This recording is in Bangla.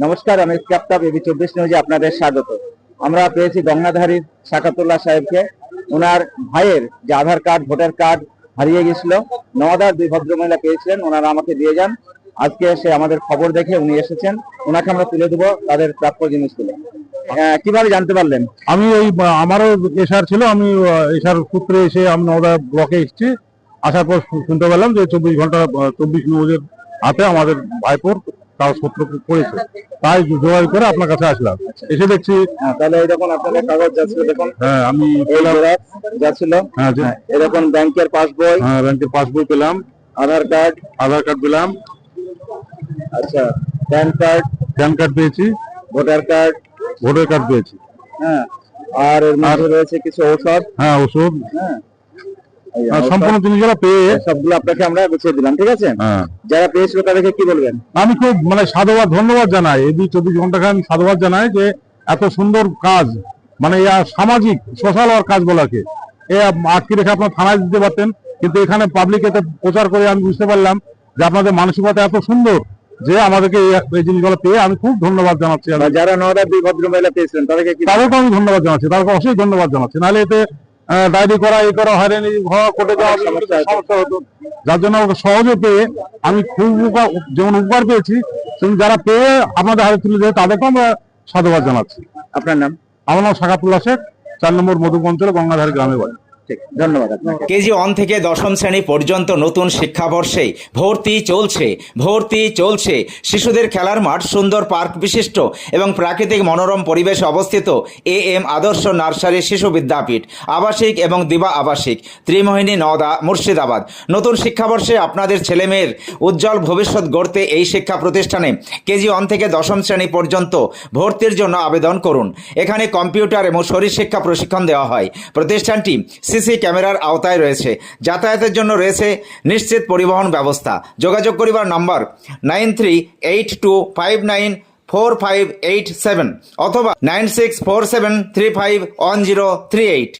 নমস্কার, আমি ক্যাপ্টাপ এবি 24 নিউজে আপনাদের স্বাগত। আমরা পেয়েছি গঙ্গাধারীর সাকাতুল্লাহ সাহেবকে। ওনার ভাইয়ের যে আধার কার্ড, ভোটার কার্ড হারিয়ে গেছিল, নওদার দুই ভদ্রমহিলা পেয়েছিলেন, ওনারা আমাকে দিয়ে যান। আজকে সে আমাদের খবর দেখে উনি এসেছেন, ওনাকে আমরা তুলে দেবো তাদের প্রাপ্য জিনিসগুলো। কিভাবে জানতে পারলেন? আমি আমারও এশার ছিল, আমি এশার সূত্রে এসে আমি নওদা ব্লকে এসেছি। আসার পর শুনতে পেলাম যে 24 নিউজের হাতে আমাদের ভাইপোর কাগজপত্র পড়েছে, তাই যোগাযোগ করে আপনার কাছে আসলাম। এসে দেখছি তাহলে এরকম আপনাদের কাগজ যাচ্ছিল, দেখুন। হ্যাঁ, আমি যাচ্ছিল। হ্যাঁ, এরকম ব্যাংকের পাসবই। হ্যাঁ, ব্যাংকের পাসবই পেলাম, আধার কার্ড পেলাম। আচ্ছা, প্যান কার্ড পেয়েছি, ভোটার কার্ড পেয়েছি। হ্যাঁ, আর এর মধ্যে রয়েছে কিছু ঔষধ। হ্যাঁ, ওষুধ। হ্যাঁ, সম্পূর্ণ জিনিসগুলো পেয়ে সবগুলো আপনাকে আমরা গুছিয়ে দিলাম, ঠিক আছে? হ্যাঁ, যারা পেয়েছিল তাদেরকে কি বলবেন? আমি খুব ধন্যবাদ জানাই এবি 24 ঘন্টাকে। আমি সাধুবাদ জানাই যে এত সুন্দর কাজ, সামাজিক সোশ্যাল ওয়ার্ক কাজ বলাকে আটকে রেখে আপনার থানায় দিতে পারতেন, কিন্তু এখানে পাবলিক এতে প্রচার করে আমি বুঝতে পারলাম যে আপনাদের মানসিকতা এত সুন্দর যে আমাদেরকে এই জিনিসগুলো পেয়ে আমি খুব ধন্যবাদ জানাচ্ছি। যারা নওদার দুই ভদ্রমহিলা পেয়েছিলেন তাদেরকে আমি ধন্যবাদ জানাচ্ছি, তাদেরকে অবশ্যই ধন্যবাদ জানাচ্ছি। নাহলে এতে ডায়েরি করা, হয়রানি হওয়া, কোর্টে যাওয়া সমস্যা হতো। যার জন্য আমাকে সহজে পেয়ে আমি খুব যেমন উপকার পেয়েছি, তেমনি যারা পেয়ে আপনাদের হাতে তুলে দেয় তাদেরকে আমরা সাধুবাদ জানাচ্ছি। আপনার নাম? আমার নাম সাকাতুল্লাহ শেখ, 4 নম্বর মধুপ অঞ্চলে গঙ্গাধারী গ্রামে বাড়ি। ধন্যবাদ। কেজি 1 থেকে দশম শ্রেণী পর্যন্ত নতুন শিক্ষাবর্ষে ভর্তি চলছে। শিশুদের খেলার মাঠ, সুন্দর পার্ক বিশিষ্ট এবং প্রাকৃতিক মনোরম পরিবেশে অবস্থিত AM আদর্শ নার্সারি শিশু বিদ্যাপীঠ, আবাসিক এবং দিবা আবাসিক, ত্রিমোহিনী, নওদা, মুর্শিদাবাদ। নতুন শিক্ষাবর্ষে আপনাদের ছেলেমেয়ের উজ্জ্বল ভবিষ্যৎ গড়তে এই শিক্ষা প্রতিষ্ঠানে কেজি 1 থেকে দশম শ্রেণী পর্যন্ত ভর্তির জন্য আবেদন করুন। এখানে কম্পিউটার এবং শরীর শিক্ষা প্রশিক্ষণ দেওয়া হয়। প্রতিষ্ঠানটি সিসি ক্যামেরার আওতায় রয়েছে। যাতায়াতের জন্য রয়েছে নিশ্চিত পরিবহন ব্যবস্থা। যোগাযোগ করিবার নম্বর 9382594587 অথবা 9647351038।